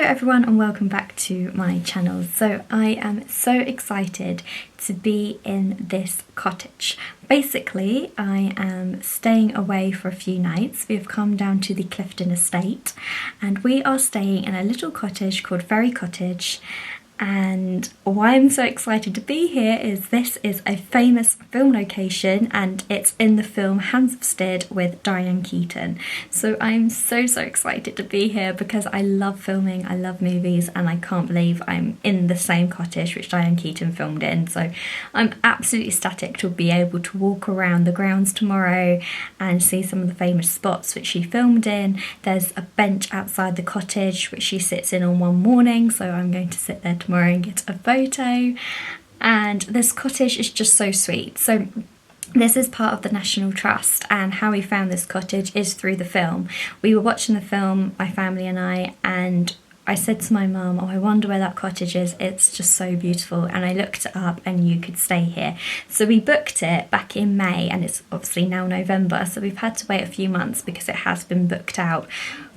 everyone and welcome back to my channel. So I am so excited to be in this cottage. Basically, I am staying away for a few nights. We have come down to the Cliveden estate and we are staying in a little cottage called Ferry Cottage. And why I'm so excited to be here is this is a famous film location and it's in the film Hampstead with Diane Keaton. So I'm so excited to be here because I love filming, I love movies, and I can't believe I'm in the same cottage which Diane Keaton filmed in. So I'm absolutely ecstatic to be able to walk around the grounds tomorrow and see some of the famous spots which she filmed in. There's a bench outside the cottage which she sits in on one morning, so I'm going to sit there tomorrow and get a photo. And this cottage is just so sweet. So this is part of the National Trust, and how we found this cottage is through the film. We were watching the film, my family and I said to my mum, oh, I wonder where that cottage is, it's just so beautiful. And I looked it up and you could stay here. So we booked it back in May and it's obviously now November, so we've had to wait a few months because it has been booked out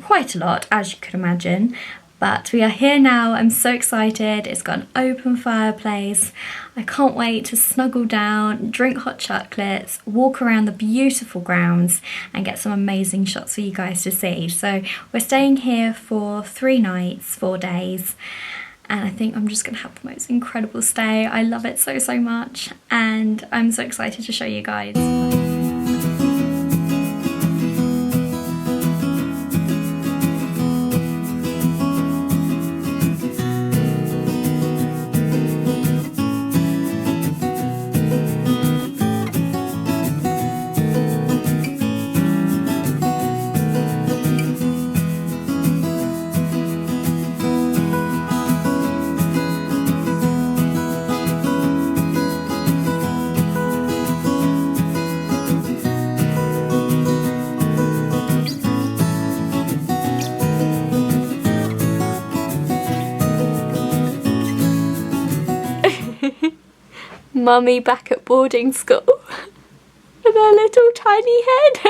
quite a lot, as you could imagine. But we are here now, I'm so excited. It's got an open fireplace. I can't wait to snuggle down, drink hot chocolates, walk around the beautiful grounds and get some amazing shots for you guys to see. So we're staying here for 3 nights, 4 days. And I think I'm just gonna have the most incredible stay. I love it so much. And I'm so excited to show you guys. Mummy back at boarding school with her little tiny head.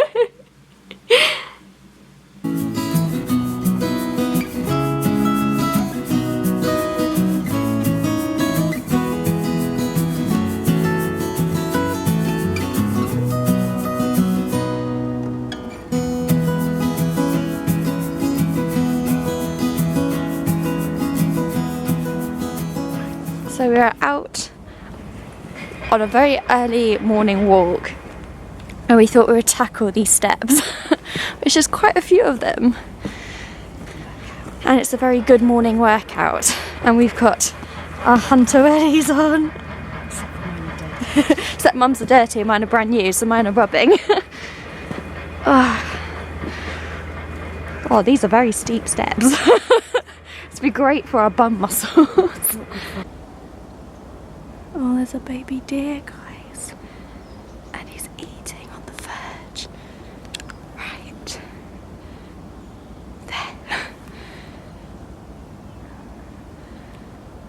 So we're out on a very early morning walk and we thought we would tackle these steps which is quite a few of them, and it's a very good morning workout. And we've got our hunter wellies on. Except mum's are dirty and mine are brand new, so mine are rubbing. Oh, these are very steep steps. This would be great for our bum muscles. Oh, there's a baby deer, guys, and he's eating on the verge. Right there.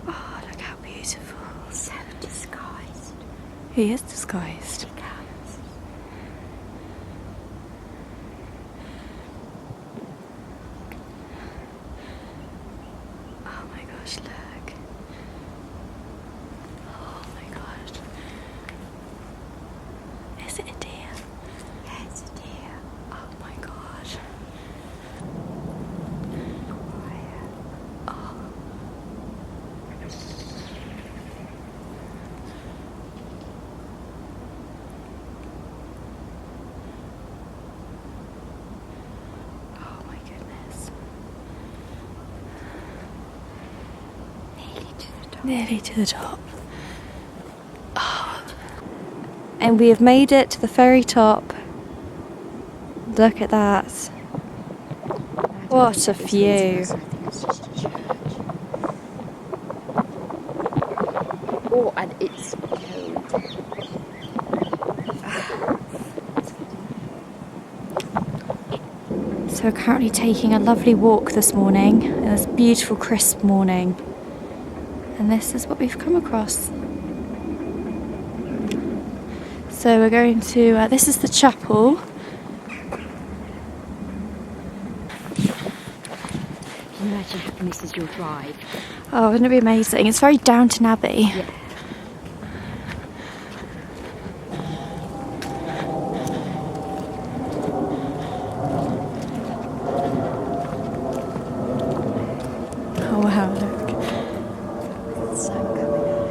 Oh, look how beautiful. So disguised. He is disguised. Oh my gosh, look. Is it a deer? Yeah, it's a deer. Oh my god. Quiet. Oh. Oh my goodness. Nearly to the top. Nearly to the top. And we have made it to the ferry top. Look at that. What a view. Oh, and it's cold. So we're currently taking a lovely walk this morning in this beautiful crisp morning. And this is what we've come across. So we're going to, this is the chapel. Imagine having this as your drive. Oh, wouldn't it be amazing? It's very Downton Abbey. Yeah. Oh wow, look. Sun coming out.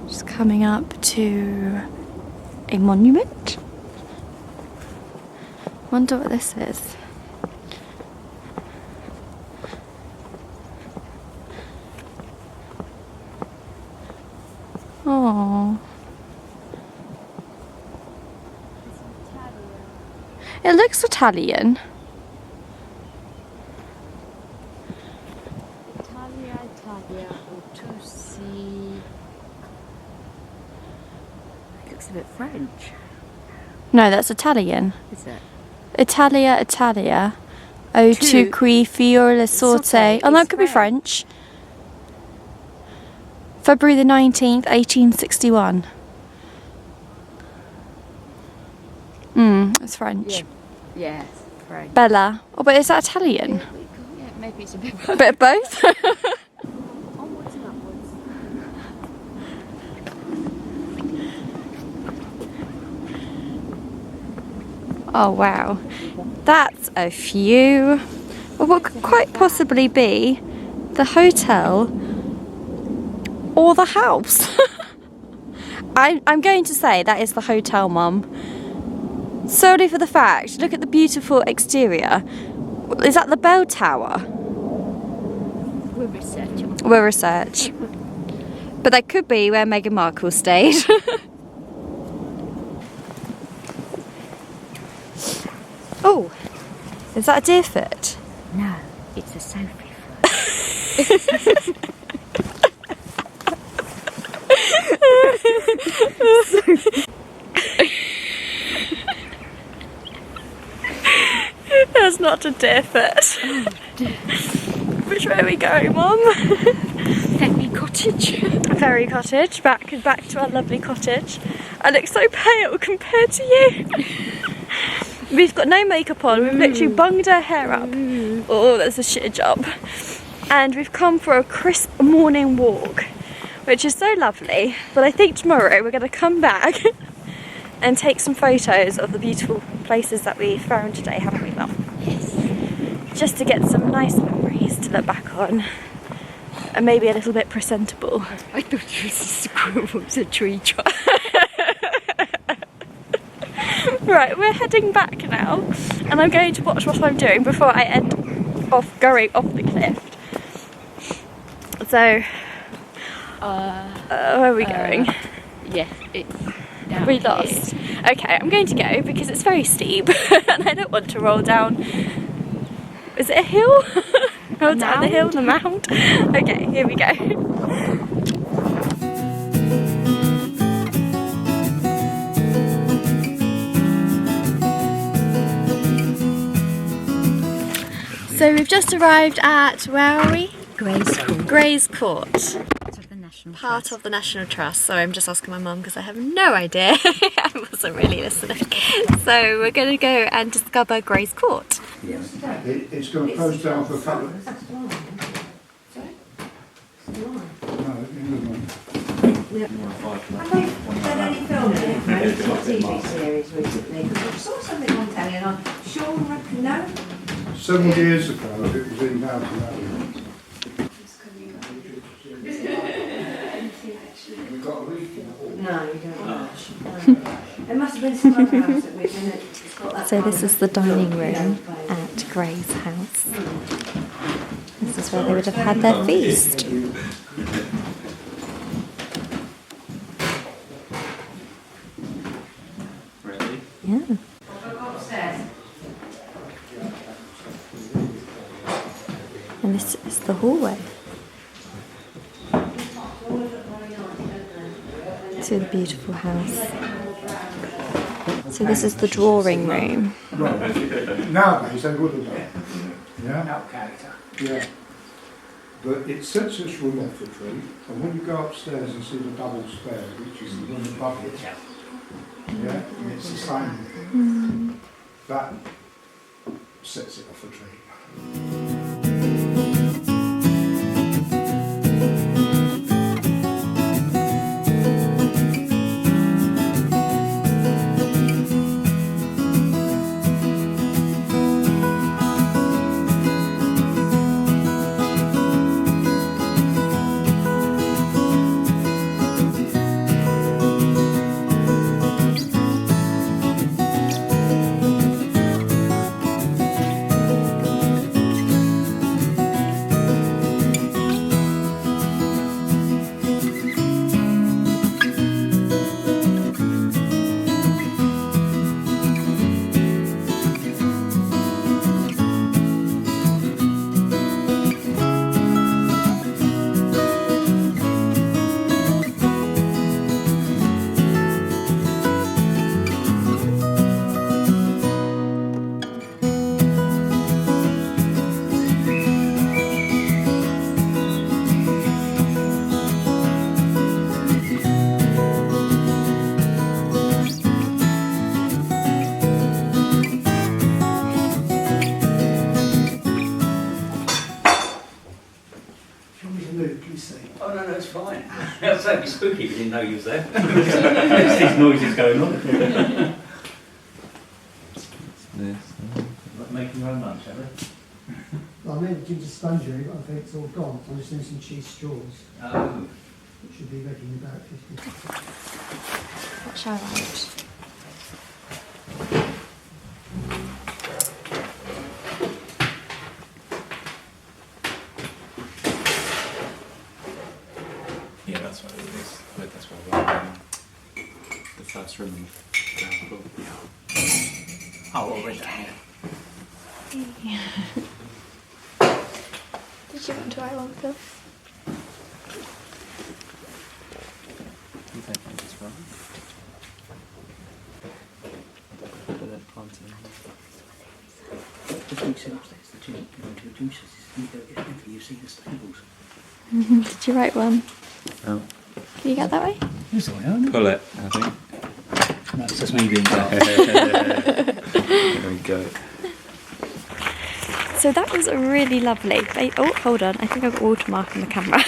Just coming up to a monument. Wonder what this is. Oh. It looks Italian. Italia, Ottosi. It looks a bit French. No, that's Italian. Is it? Italia. O tu Tu. qui fiore sorte. Oh, no, it could be French. February the 19th, 1861. It's French. Yeah. Yes, French. Bella. Oh, but is that Italian? Yeah, maybe it's a bit. A bit of both? Onwards and upwards. Oh, wow. That's a view of what could quite possibly be the hotel or the house. I'm going to say that is the hotel, Mum. Solely for the fact, look at the beautiful exterior. Is that the bell tower? We're researching. We'll research. But that could be where Meghan Markle stayed. Oh, is that a deer foot? No, it's a Sophie. That's not a deer foot. Which way are we going, Mum? Ferry Cottage. Ferry Cottage, back to our lovely cottage. I look so pale compared to you. We've got no makeup on, we've literally bunged our hair up. Oh, that's a shit job. And we've come for a crisp morning walk, which is so lovely. But I think tomorrow we're going to come back and take some photos of the beautiful places that we found today, haven't we, Mum? Yes. Just to get some nice memories to look back on. And maybe a little bit presentable. I thought it was a squirrel. It was a tree trunk. Right, we're heading back now, and I'm going to watch what I'm doing before I end off going off the cliff. So, where are we going? Yeah, it's down We here. lost. Okay, I'm going to go because it's very steep, and I don't want to roll down. Is it a hill? Roll down the hill, the mound. Okay, here we go. So we've just arrived at, where are we? Gray's Court. Gray's Court, Part of the National part Trust. of the National Trust. So I'm just asking my mum because I have no idea. I wasn't really listening. So we're going to go and discover Gray's Court. It's going to close down for a couple of... No, Have they done any filming it for any TV series recently? Because I saw something on telly and I'm sure, no? several years ago, it was in Downton Abbey. We've got a reef in the hall. No, you don't watch. No. There must have been some other house that we've been at. It's got that So this kind is of, the dining room place. at Gray's house. This is where they would have had their feast. Yeah. Upstairs. And this is the hallway to the beautiful house. So this is the drawing room. Right. Nowadays, they would have done. Yeah? Yeah. But it sets us room off the tree, and when you go upstairs and see the double stairs, which is the room above it, yeah, and it's the same. That sets it off a treat. Oh no, it's fine. It's so spooky, we didn't know you was there. There's these noises going on. Not making your own lunch, have they? Well, I made a ginger sponge really, but I think it's all gone. I'm just doing some cheese straws. Oh. It should be ready in about 50. What shall I write? Yeah, that's what it is. But that's what we're doing. The first room on the ground floor. Oh, well, we're down here. Did you want to write one, Phil? You don't think it's wrong? But then plant it in. Just when you said upstairs, the gym, you went to a juicer's, you go get anything, you see the stables. Did you write one? Oh. Can you get that way? That's all right, Pull it, I think. No, it's just me being dark. There we go. So that was really lovely. Oh, hold on. I think I've got watermark on the camera.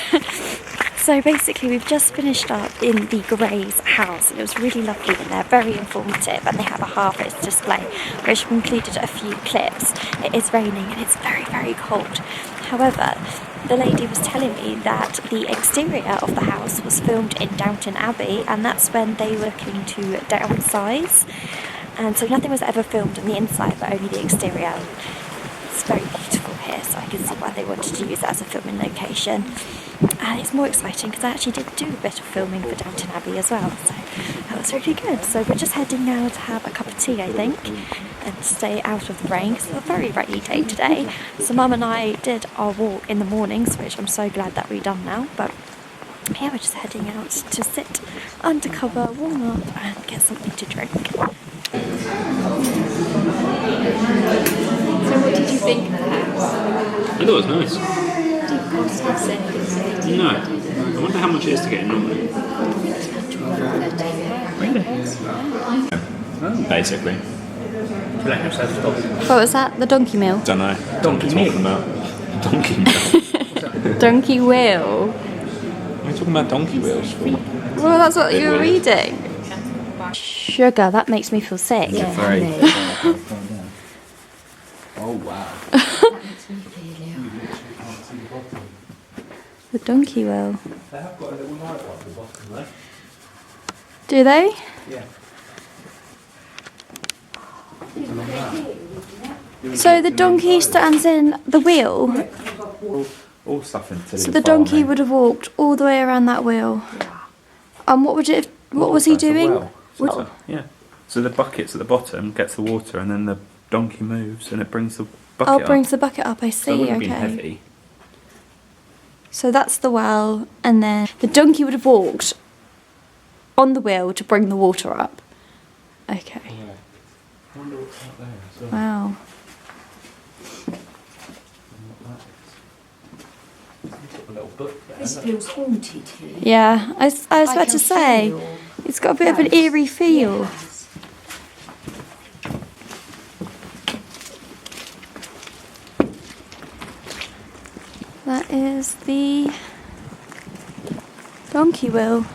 So basically we've just finished up in the Gray's house and it was really lovely in there, very informative, and they have a harvest display which included a few clips. It is raining and it's very, very cold. However, the lady was telling me that the exterior of the house was filmed in Downton Abbey, and that's when they were looking to downsize. And so nothing was ever filmed on the inside, but only the exterior. It's very beautiful here, so I can see why they wanted to use it as a filming location. And it's more exciting because I actually did do a bit of filming for Downton Abbey as well, so that was really good. So we're just heading now to have a cup of tea, I think, and stay out of the rain because it's a very rainy day today. So Mum and I did our walk in the mornings, which I'm so glad that we've done now, but yeah, we're just heading out to sit under cover, warm up and get something to drink. So what did you think of the house? I thought it was nice. Did it cost us anything? No. I wonder how much it is to get in normally. Really? Basically. What was that? The donkey meal? Don't know. Donkey What are you talking meal? about? Donkey meal. Donkey wheel? What are you talking about donkey wheels for? Well, that's what Bit you were weird. reading. Sugar, that makes me feel sick. Yeah. Very. Oh wow. The donkey wheel. They have got a little light one at the bottom there. Do they? Yeah. So the donkey stands in the wheel. All stuff into So the donkey would have walked all the way around that wheel. And what would it? What was he doing? Yeah. So the bucket's at the bottom, gets the water, and then the donkey moves, and it brings the bucket Oh, up. brings the bucket up. I So it see. wouldn't have Okay. been heavy. So that's the well, and then the donkey would have walked on the wheel to bring the water up. Okay. I wonder what's out there as well. Wow. A little book there. This feels haunted here. Yeah, I was about to say, it's got a bit of an eerie feel. That is the donkey wheel.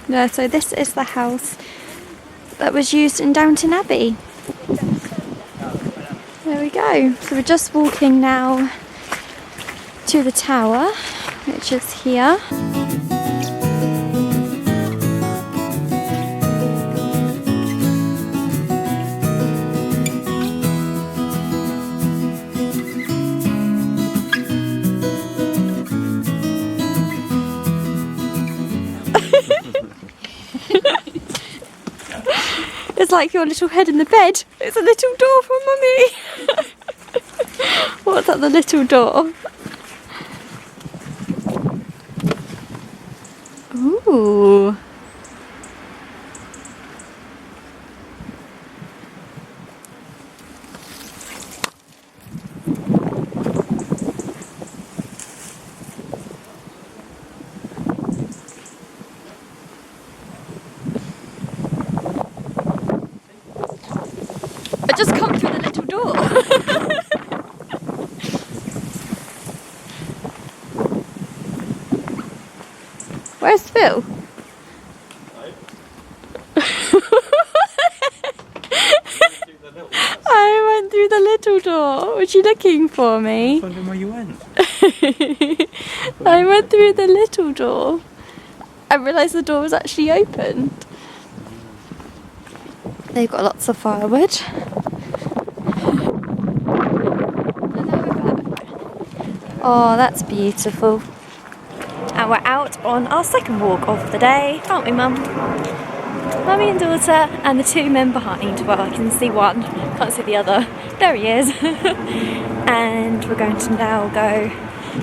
Yeah, so this is the house that was used in Downton Abbey. There we go. So we're just walking now to the tower, which is here. It's like your little head in the bed. It's a little door for Mummy. What's at the little door? Ooh. I just come through the little door. Where's Phil? I went through the little door. Was you looking for me? I was wondering where you went. I went through the little door. I realised the door was actually opened. They've got lots of firewood. Oh, that's beautiful. And we're out on our second walk of the day, aren't we, Mum? Mummy and daughter, and the two men behind. Well, I can see one, can't see the other. There he is. And we're going to now go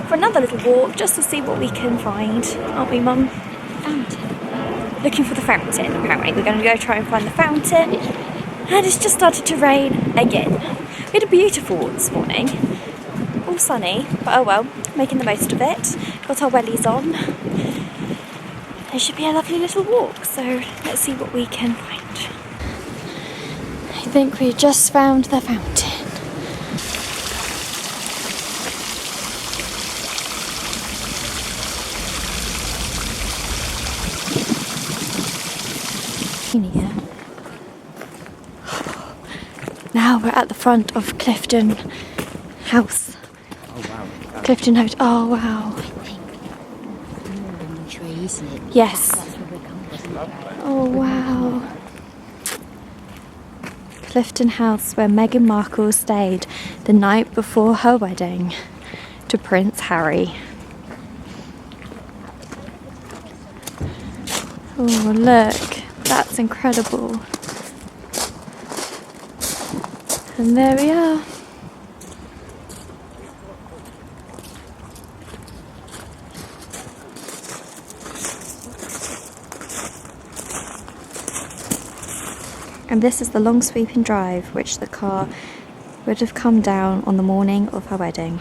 for another little walk just to see what we can find, aren't we, Mum? Fountain. Looking for the fountain, apparently. We're going to go try and find the fountain. And it's just started to rain again. We had a beautiful walk this morning. All sunny, but oh well, making the most of it. Got our wellies on. It should be a lovely little walk, so let's see what we can find. I think we just found the fountain. Here. Now we're at the front of Cliveden House. Oh wow. Cliveden House. Oh wow. Tree, isn't it? Yes. That's where we come from. Oh wow. Cliveden House, where Meghan Markle stayed the night before her wedding to Prince Harry. Oh look, that's incredible. And there we are. And this is the long sweeping drive which the car would have come down on the morning of her wedding.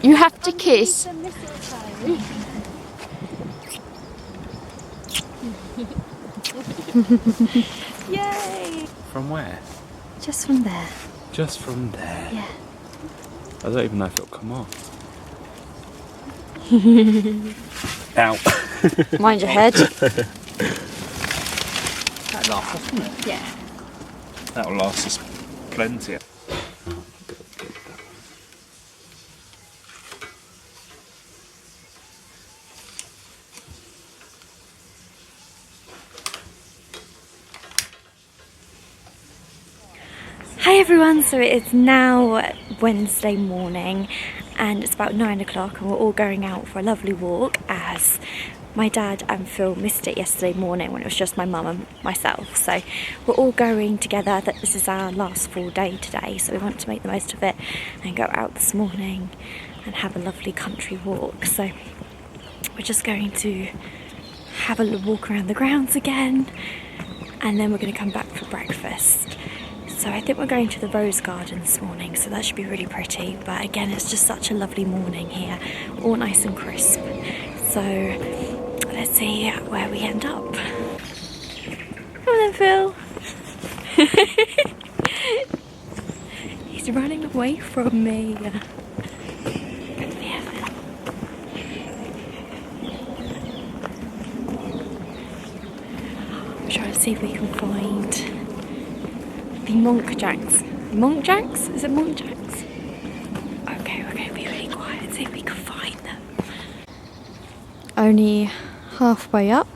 You have to kiss. Yay! From where? Just from there. Just from there. Yeah. I don't even know if it'll come off. Ow. Mind your head. That lasts, doesn't it? Yeah. That'll last us plenty. everyone, so it's now Wednesday morning and it's about 9 o'clock and we're all going out for a lovely walk as my dad and Phil missed it yesterday morning when it was just my mum and myself. So we're all going together. That this is our last full day today, so we want to make the most of it and go out this morning and have a lovely country walk. So we're just going to have a walk around the grounds again and then we're going to come back for breakfast. So I think we're going to the rose garden this morning, so that should be really pretty. But again, it's just such a lovely morning here, all nice and crisp. So let's see where we end up. Come on then, Phil. He's running away from me. Yeah, Phil. I'm trying to see if we can find the Monk Jacks. Monk Jacks? Is it Monk Jacks? Okay, we're going to be really quiet and see if we can find them. Only halfway up.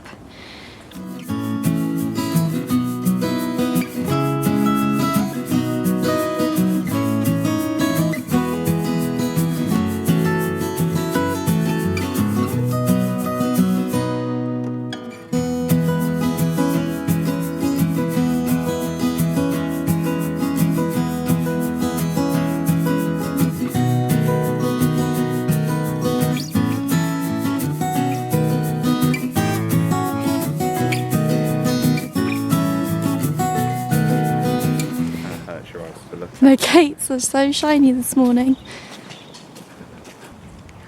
My gates are so shiny this morning.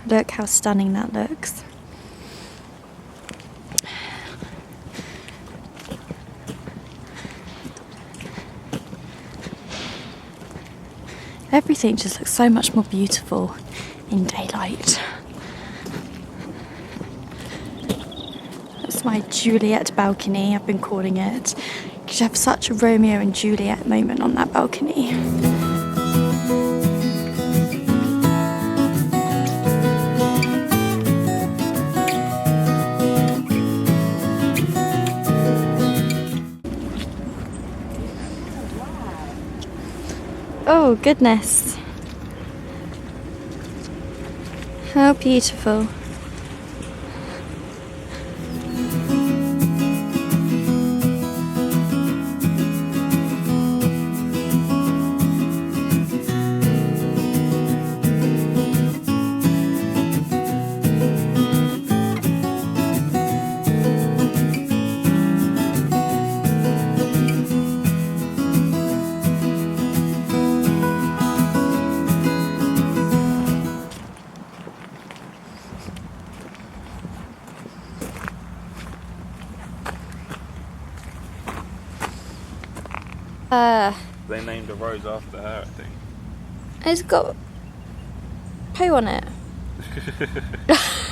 Look how stunning that looks. Everything just looks so much more beautiful in daylight. That's my Juliet balcony, I've been calling it. Because you have such a Romeo and Juliet moment on that balcony. Oh goodness. How beautiful. They named a rose after her, I think. It's got poo on it.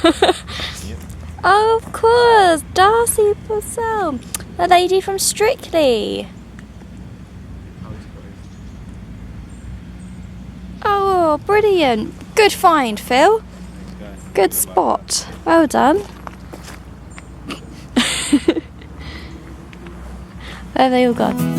Yep. Oh, of course, Darcy Purcell, the lady from Strictly. Oh, brilliant. Good find, Phil. Good spot. Well done. Where have they all gone?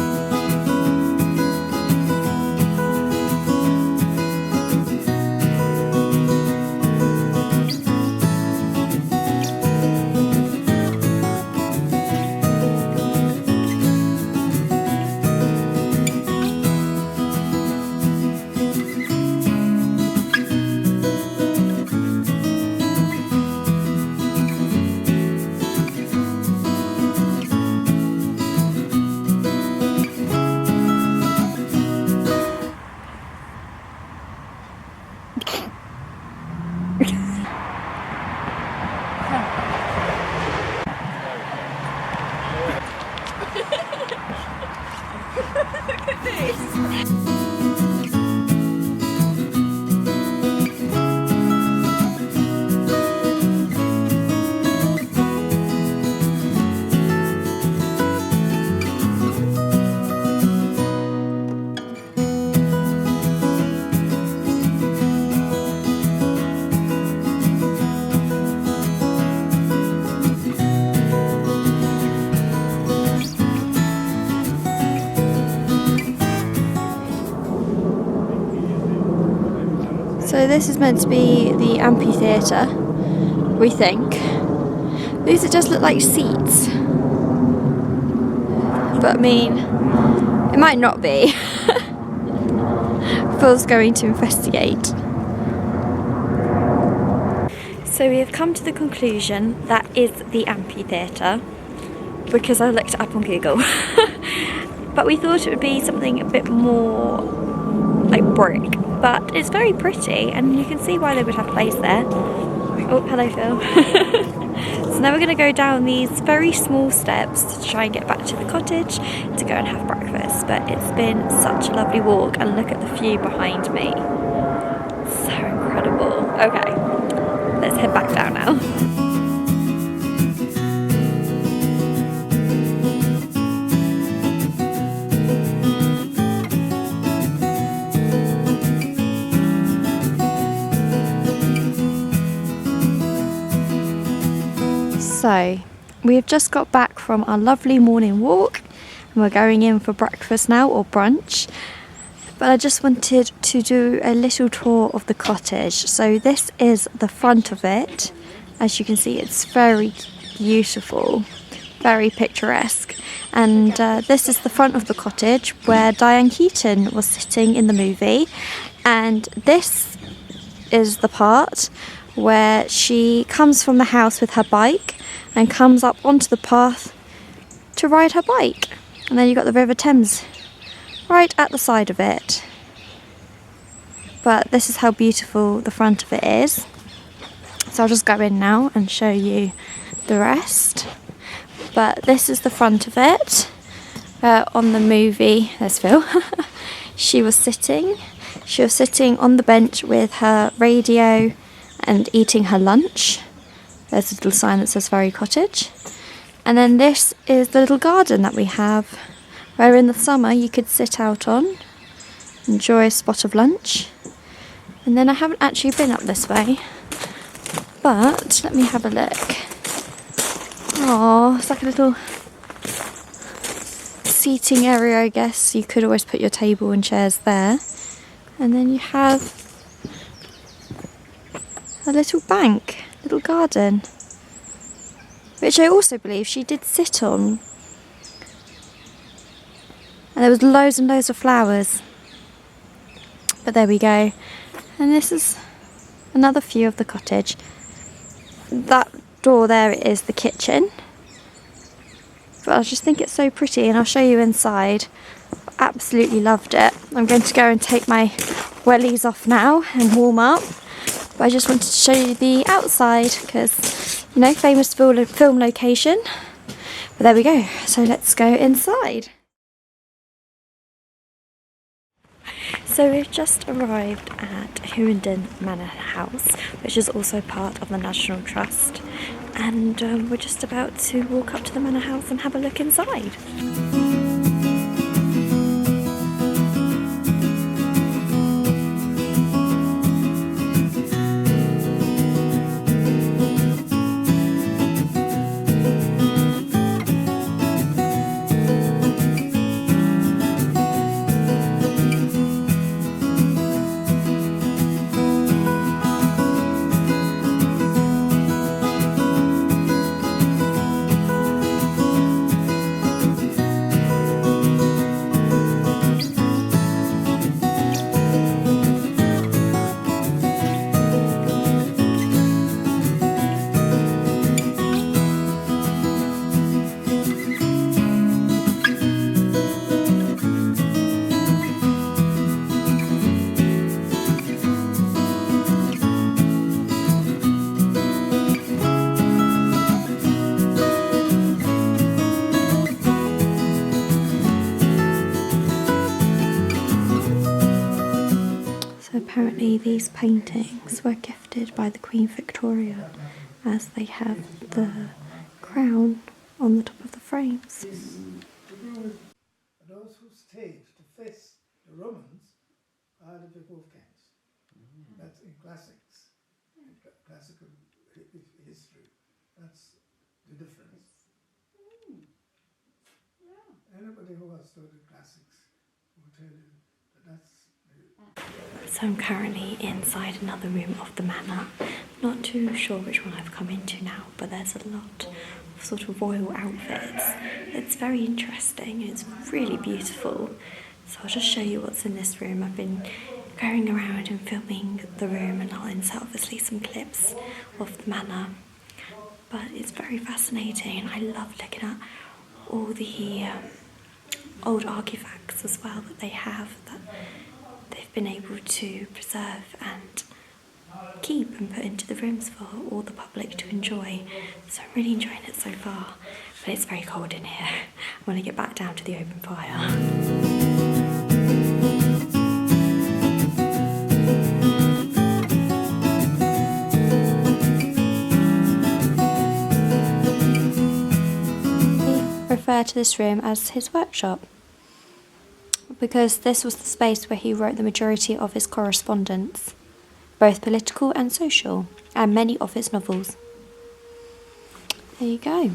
So this is meant to be the amphitheatre, we think. These, it does look like seats. But I mean, it might not be. Phil's going to investigate. So we have come to the conclusion that is the amphitheatre, because I looked it up on Google. But we thought it would be something a bit more like brick, but it's very pretty and you can see why they would have place there. Oh, hello Phil. So now we're going to go down these very small steps to try and get back to the cottage to go and have breakfast. But it's been such a lovely walk, and look at the view behind me. So incredible. Okay, let's head back down now. So, we've just got back from our lovely morning walk and we're going in for breakfast now, or brunch. But I just wanted to do a little tour of the cottage. So this is the front of it. As you can see, it's very beautiful, very picturesque. And this is the front of the cottage where Diane Keaton was sitting in the movie. And this is the part where she comes from the house with her bike and comes up onto the path to ride her bike. And then you've got the River Thames right at the side of it. But this is how beautiful the front of it is. So I'll just go in now and show you the rest. But this is the front of it. On the movie, there's Phil. She was sitting on the bench with her radio and eating her lunch. There's a little sign that says Ferry Cottage. And then this is the little garden that we have, where in the summer you could sit out on, enjoy a spot of lunch. And then I haven't actually been up this way, but let me have a look. Oh, it's like a little seating area, I guess. You could always put your table and chairs there. And then you have a little bank, little garden, which I also believe she did sit on. And there was loads and loads of flowers. But there we go. And this is another view of the cottage. That door there is the kitchen. But I just think it's so pretty, and I'll show you inside. Absolutely loved it. I'm going to go and take my wellies off now and warm up. But I just wanted to show you the outside because, you know, famous film location. But there we go. So let's go inside. So we've just arrived at Cliveden Manor House, which is also part of the National Trust. And we're just about to walk up to the manor house and have a look inside. Apparently these paintings were gifted by the Queen Victoria, as they have the crown on the top of the frames. Those who stayed to face the Romans are the people of Kent. That's in classics, in classical history. That's the difference. Anybody who has studied classics will tell you that that's the So I'm currently inside another room of the manor. Not too sure which one I've come into now, but there's a lot of sort of royal outfits. It's very interesting, it's really beautiful. So I'll just show you what's in this room. I've been going around and filming the room, and I'll insert obviously some clips of the manor. But it's very fascinating, and I love looking at all the old artifacts as well that they have, that they've been able to preserve and keep and put into the rooms for all the public to enjoy. So I'm really enjoying it so far, but it's very cold in here. I want to get back down to the open fire. Refer to this room as his workshop, because this was the space where he wrote the majority of his correspondence, both political and social, and many of his novels. There you go.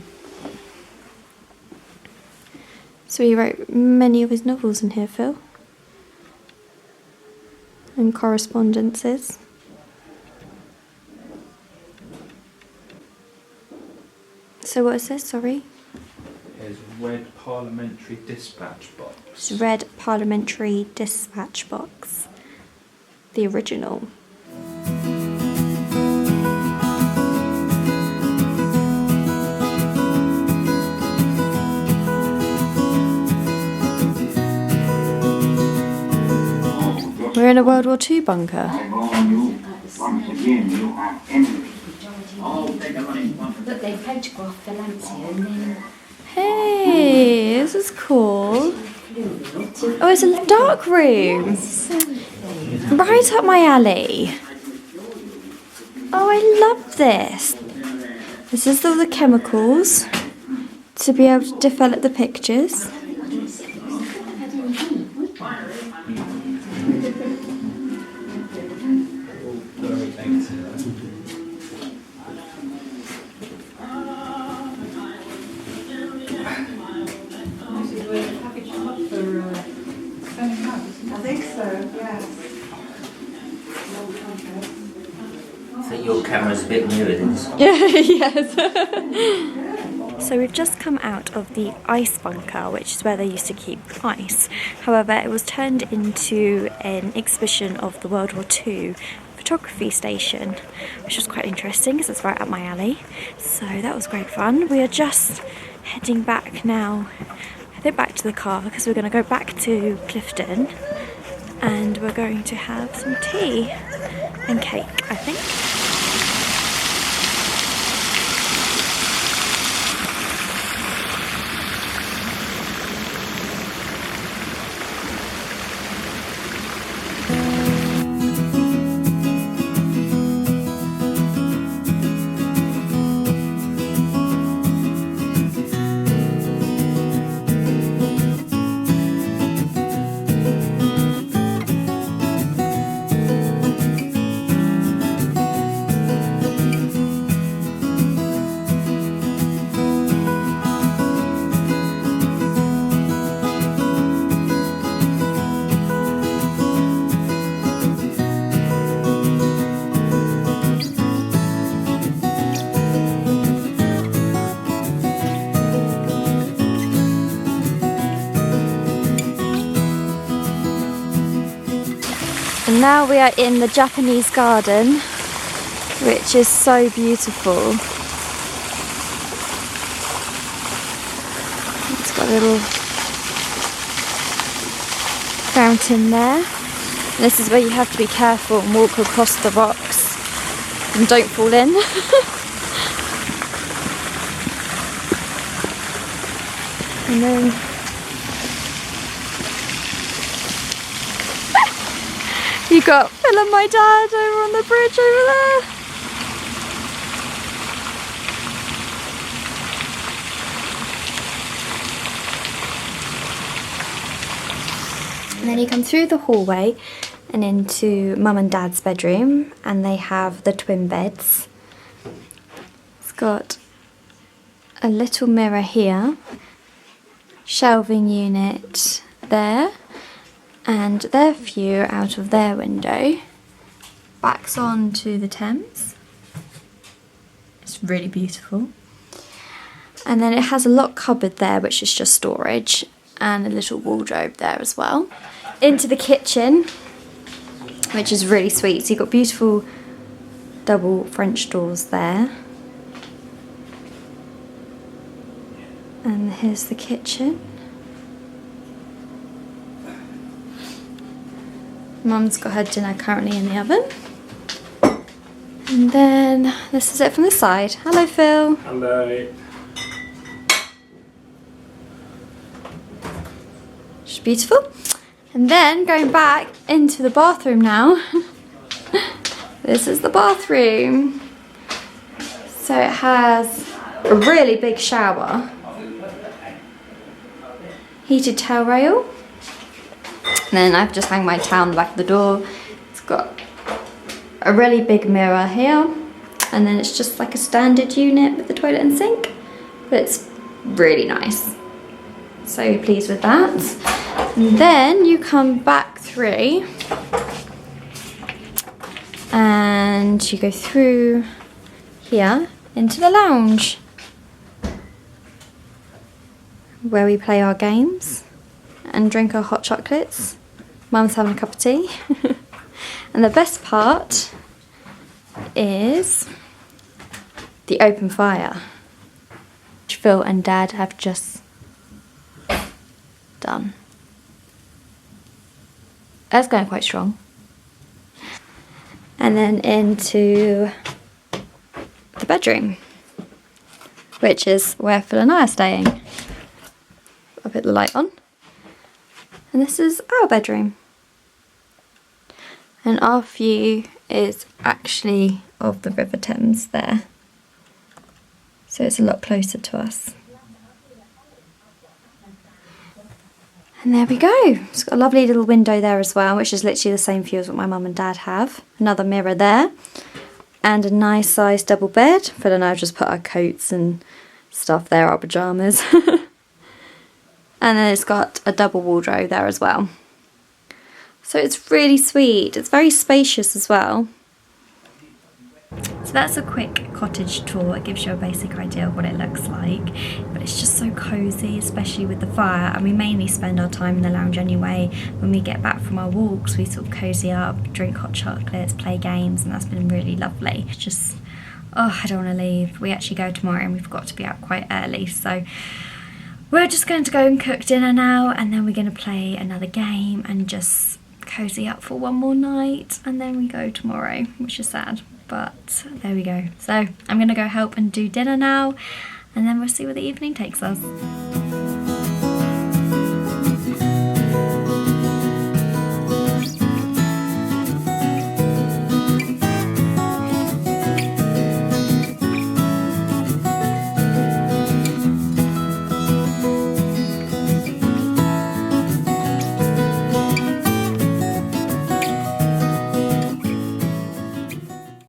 So he wrote many of his novels in here, Phil, and correspondences. So what is this, sorry? His red parliamentary dispatch box. It's red parliamentary dispatch box. The original. We're in a World War II bunker. But they photographed the lamps here and then... Hey, this is cool. Oh, it's a dark room. Right up my alley. Oh, I love this. This is all the chemicals to be able to develop the pictures. I think so, yes. I think your camera's a bit nearer than this. Yes. So we've just come out of the ice bunker, which is where they used to keep ice. However, it was turned into an exhibition of the World War II photography station, which was quite interesting because it's right up my alley. So that was great fun. We are just heading back now, I think back to the car, because we're going to go back to Cliveden and we're going to have some tea and cake, I think. And now we are in the Japanese garden, which is so beautiful. It's got a little fountain there. And this is where you have to be careful and walk across the rocks and don't fall in. And then you got Phil and my dad over on the bridge over there. And then you come through the hallway and into Mum and Dad's bedroom, and they have the twin beds. It's got a little mirror here, shelving unit there, And their view out of their window backs on to the Thames. It's really beautiful. And then it has a lock cupboard there, which is just storage, and a little wardrobe there as well. Into the kitchen, which is really sweet. So you've got beautiful double French doors there. And here's the kitchen. Mum's got her dinner currently in the oven. And then this is it from the side. Hello, Phil. Hello. It's beautiful. And then going back into the bathroom now. This is the bathroom. So it has a really big shower, heated towel rail, and then I've just hung my towel on the back of the door. It's got a really big mirror here, and then it's just like a standard unit with the toilet and sink, but it's really nice. So pleased with that. And then you come back through and you go through here into the lounge where we play our games and drink our hot chocolates. Mum's having a cup of tea. And the best part is the open fire, which Phil and Dad have just done. That's going quite strong. And then into the bedroom, which is where Phil and I are staying. I'll put the light on. And this is our bedroom. And our view is actually of the River Thames there. So it's a lot closer to us. And there we go. It's got a lovely little window there as well, which is literally the same view as what my mum and dad have. Another mirror there. And a nice sized double bed. Phil and I have just put our coats and stuff there, our pyjamas. And then it's got a double wardrobe there as well. So it's really sweet. It's very spacious as well. So that's a quick cottage tour. It gives you a basic idea of what it looks like. But it's just so cosy, especially with the fire. And we mainly spend our time in the lounge anyway. When we get back from our walks, we sort of cozy up, drink hot chocolates, play games, and that's been really lovely. It's just, oh, I don't want to leave. We actually go tomorrow and we've got to be out quite early. So we're just going to go and cook dinner now, and then we're going to play another game and just cozy up for one more night, and then we go tomorrow, which is sad, but there we go. So I'm going to go help and do dinner now, and then we'll see where the evening takes us.